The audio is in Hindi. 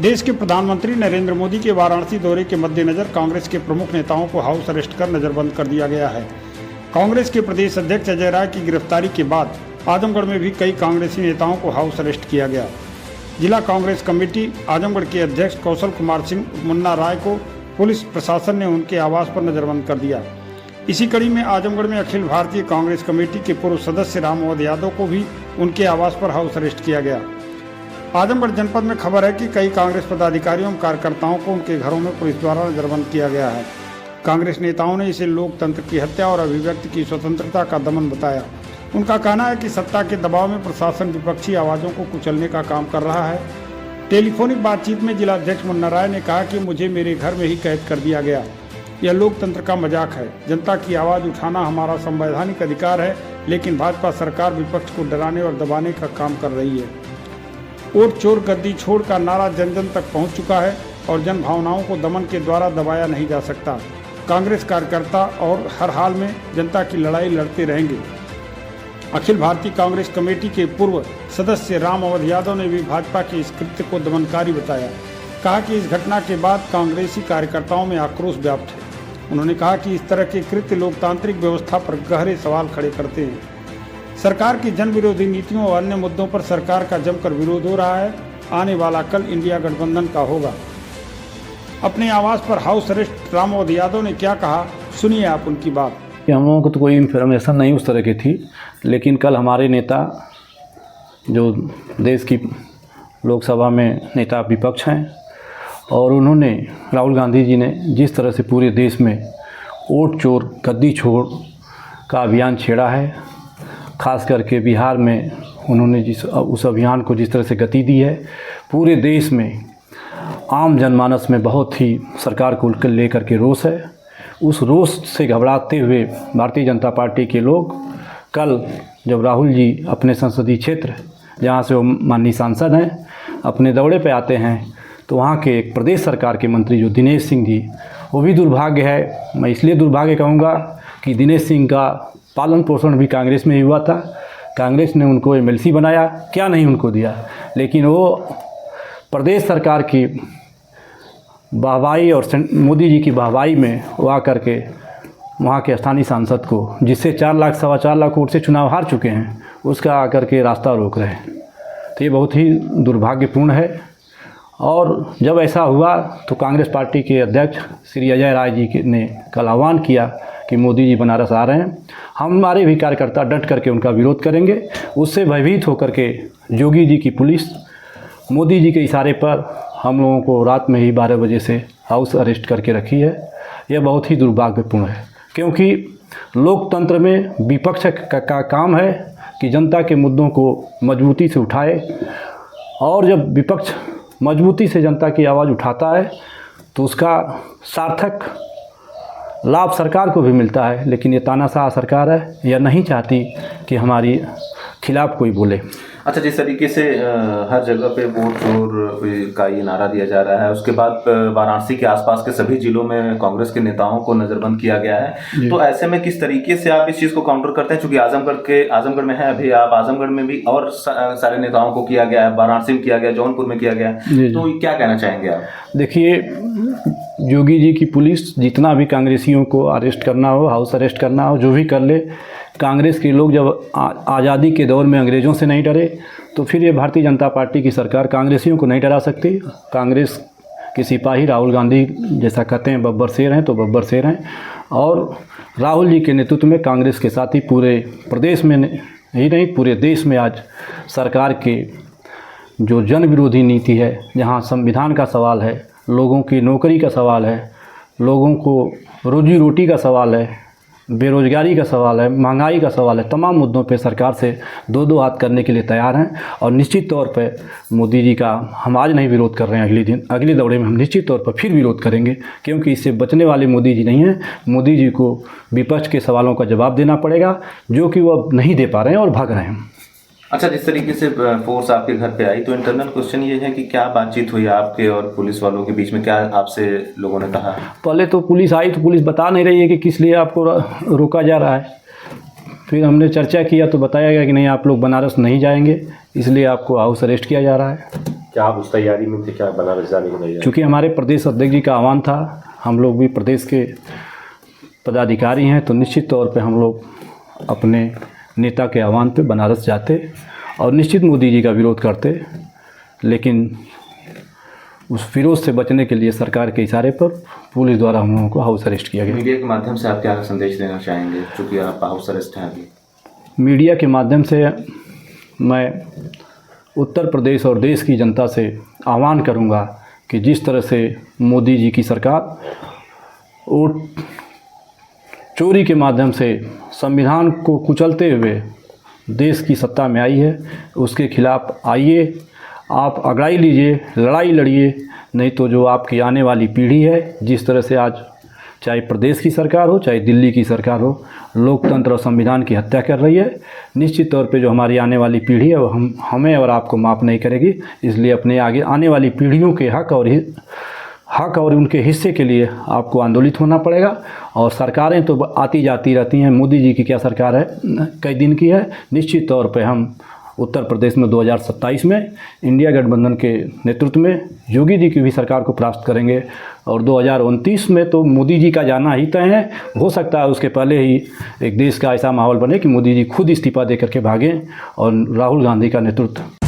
देश के प्रधानमंत्री नरेंद्र मोदी के वाराणसी दौरे के मद्देनजर कांग्रेस के प्रमुख नेताओं को हाउस अरेस्ट कर नजरबंद कर दिया गया है। कांग्रेस के प्रदेश अध्यक्ष अजय राय की गिरफ्तारी के बाद आजमगढ़ में भी कई कांग्रेसी नेताओं को हाउस अरेस्ट किया गया। जिला कांग्रेस कमेटी आजमगढ़ के अध्यक्ष कौशल कुमार सिंह मुन्ना राय को पुलिस प्रशासन ने उनके आवास पर नजरबंद कर दिया। इसी कड़ी में आजमगढ़ में अखिल भारतीय कांग्रेस कमेटी के पूर्व सदस्य रामवद यादव को भी उनके आवास पर हाउस अरेस्ट किया गया। आजमगढ़ जनपद में खबर है कि कई कांग्रेस पदाधिकारियों और कार्यकर्ताओं को उनके घरों में पुलिस द्वारा नजरबंद किया गया है। कांग्रेस नेताओं ने इसे लोकतंत्र की हत्या और अभिव्यक्ति की स्वतंत्रता का दमन बताया। उनका कहना है कि सत्ता के दबाव में प्रशासन विपक्षी आवाज़ों को कुचलने का काम कर रहा है। टेलीफोनिक बातचीत में जिला अध्यक्ष मुन्ना राय ने कहा कि मुझे मेरे घर में ही कैद कर दिया गया। यह लोकतंत्र का मजाक है। जनता की आवाज़ उठाना हमारा संवैधानिक अधिकार है, लेकिन भाजपा सरकार विपक्ष को डराने और दबाने का काम कर रही है। वोट चोर गद्दी छोड़ का नारा जन जन तक पहुंच चुका है और जन भावनाओं को दमन के द्वारा दबाया नहीं जा सकता। कांग्रेस कार्यकर्ता और हर हाल में जनता की लड़ाई लड़ते रहेंगे। अखिल भारतीय कांग्रेस कमेटी के पूर्व सदस्य रामवद यादव ने भी भाजपा के इस कृत्य को दमनकारी बताया। कहा कि इस घटना के बाद कांग्रेसी कार्यकर्ताओं में आक्रोश व्याप्त है। उन्होंने कहा कि इस तरह के कृत्य लोकतांत्रिक व्यवस्था पर गहरे सवाल खड़े करते हैं। सरकार की जन विरोधी नीतियों और अन्य मुद्दों पर सरकार का जमकर विरोध हो रहा है। आने वाला कल इंडिया गठबंधन का होगा। अपने आवास पर हाउस अरेस्ट रामवद यादव ने क्या कहा, सुनिए आप उनकी बात। हम लोगों को तो कोई इन्फॉर्मेशन नहीं उस तरह की थी, लेकिन कल हमारे नेता जो देश की लोकसभा में नेता विपक्ष हैं और उन्होंने राहुल गांधी जी ने जिस तरह से पूरे देश में वोट चोर गद्दी छोड़ का अभियान छेड़ा है, खास करके बिहार में उन्होंने उस अभियान को जिस तरह से गति दी है, पूरे देश में आम जनमानस में बहुत ही सरकार को लेकर के रोष है। उस रोष से घबराते हुए भारतीय जनता पार्टी के लोग कल जब राहुल जी अपने संसदीय क्षेत्र जहाँ से वो माननीय सांसद हैं अपने दौरे पे आते हैं, तो वहाँ के एक प्रदेश सरकार के मंत्री जो दिनेश सिंह जी, वो भी दुर्भाग्य है। मैं इसलिए दुर्भाग्य कहूँगा कि दिनेश सिंह का पालन पोषण भी कांग्रेस में ही हुआ था। कांग्रेस ने उनको एमएलसी बनाया, क्या नहीं उनको दिया, लेकिन वो प्रदेश सरकार की वाहवाही और मोदी जी की वाहवाही में वो आकर के वहाँ के स्थानीय सांसद को, जिससे 4 लाख सवा 4 लाख वोट से चुनाव हार चुके हैं, उसका आकर के रास्ता रोक रहे हैं। तो ये बहुत ही दुर्भाग्यपूर्ण है। और जब ऐसा हुआ तो कांग्रेस पार्टी के अध्यक्ष श्री अजय राय जी ने कल आह्वान किया कि मोदी जी बनारस आ रहे हैं, हमारे भी कार्यकर्ता डट करके उनका विरोध करेंगे। उससे भयभीत होकर के योगी जी की पुलिस मोदी जी के इशारे पर हम लोगों को रात में ही 12 बजे से हाउस अरेस्ट करके रखी है। यह बहुत ही दुर्भाग्यपूर्ण है, क्योंकि लोकतंत्र में विपक्ष का काम है कि जनता के मुद्दों को मजबूती से उठाए, और जब विपक्ष मजबूती से जनता की आवाज़ उठाता है तो उसका सार्थक लाभ सरकार को भी मिलता है। लेकिन ये तानाशाह सरकार है, यह नहीं चाहती कि हमारी खिलाफ कोई बोले। अच्छा, जिस तरीके से हर जगह पे वोट चोर का ये नारा दिया जा रहा है, उसके बाद वाराणसी के आसपास के सभी जिलों में कांग्रेस के नेताओं को नजरबंद किया गया है, तो ऐसे में किस तरीके से आप इस चीज़ को काउंटर करते हैं? चूंकि आजमगढ़ में है अभी आप, आजमगढ़ में भी और सारे नेताओं को किया गया है, वाराणसी में किया गया, जौनपुर में किया गया, तो क्या कहना चाहेंगे आप? देखिए, योगी जी की पुलिस जितना भी कांग्रेसियों को अरेस्ट करना हो, हाउस अरेस्ट करना हो, जो भी कर ले, कांग्रेस के लोग जब आज़ादी के दौर में अंग्रेज़ों से नहीं डरे, तो फिर ये भारतीय जनता पार्टी की सरकार कांग्रेसियों को नहीं डरा सकती। कांग्रेस के सिपाही राहुल गांधी जैसा कहते हैं बब्बर शेर हैं, तो बब्बर शेर हैं। और राहुल जी के नेतृत्व में कांग्रेस के साथ ही पूरे प्रदेश में ही नहीं, पूरे देश में आज सरकार के जो जन विरोधी नीति है, जहाँ संविधान का सवाल है, लोगों की नौकरी का सवाल है, लोगों को रोजी रोटी का सवाल है, बेरोजगारी का सवाल है, महंगाई का सवाल है, तमाम मुद्दों पे सरकार से 2-2 हाथ करने के लिए तैयार हैं। और निश्चित तौर पे मोदी जी का हम आज नहीं विरोध कर रहे हैं, अगले दौरे में हम निश्चित तौर पर फिर विरोध करेंगे, क्योंकि इससे बचने वाले मोदी जी नहीं हैं। मोदी जी को विपक्ष के सवालों का जवाब देना पड़ेगा, जो कि वो अब नहीं दे पा रहे हैं और भाग रहे हैं। अच्छा, जिस तरीके से फोर्स आपके घर पे आई, तो इंटरनल क्वेश्चन ये है कि क्या बातचीत हुई आपके और पुलिस वालों के बीच में? क्या आपसे लोगों ने कहा? पहले तो पुलिस आई तो पुलिस बता नहीं रही है कि किस लिए आपको रोका जा रहा है। फिर हमने चर्चा किया तो बताया गया कि नहीं, आप लोग बनारस नहीं जाएंगे, इसलिए आपको हाउस अरेस्ट किया जा रहा है। क्या आप उस तैयारी में थे, क्या बनारस जाने की तैयारी? चूँकि हमारे प्रदेश अध्यक्ष जी का आह्वान था, हम लोग भी प्रदेश के पदाधिकारी हैं, तो निश्चित तौर पे हम लोग अपने नेता के आह्वान पे बनारस जाते और निश्चित मोदी जी का विरोध करते, लेकिन उस विरोध से बचने के लिए सरकार के इशारे पर पुलिस द्वारा हम लोगों को हाउस अरेस्ट किया गया। मीडिया के माध्यम से आप क्या संदेश देना चाहेंगे, चूँकि आप हाउस अरेस्ट हैं अभी? मीडिया के माध्यम से मैं उत्तर प्रदेश और देश की जनता से आह्वान करूंगा कि जिस तरह से मोदी जी की सरकार वोट चोरी के माध्यम से संविधान को कुचलते हुए देश की सत्ता में आई है, उसके खिलाफ आइए, आप अगड़ाई लीजिए, लड़ाई लड़िए, नहीं तो जो आपकी आने वाली पीढ़ी है, जिस तरह से आज चाहे प्रदेश की सरकार हो चाहे दिल्ली की सरकार हो, लोकतंत्र और संविधान की हत्या कर रही है, निश्चित तौर पे जो हमारी आने वाली पीढ़ी है वो हमें और आपको माफ़ नहीं करेगी। इसलिए अपने आगे आने वाली पीढ़ियों के हक और उनके हिस्से के लिए आपको आंदोलित होना पड़ेगा। और सरकारें तो आती जाती रहती हैं, मोदी जी की क्या सरकार है, कई दिन की है। निश्चित तौर पे हम उत्तर प्रदेश में 2027 में इंडिया गठबंधन के नेतृत्व में योगी जी की भी सरकार को परास्त करेंगे और 2029 में तो मोदी जी का जाना ही तय है। हो सकता है उसके पहले ही एक देश का ऐसा माहौल बने कि मोदी जी खुद इस्तीफा दे करके भागें और राहुल गांधी का नेतृत्व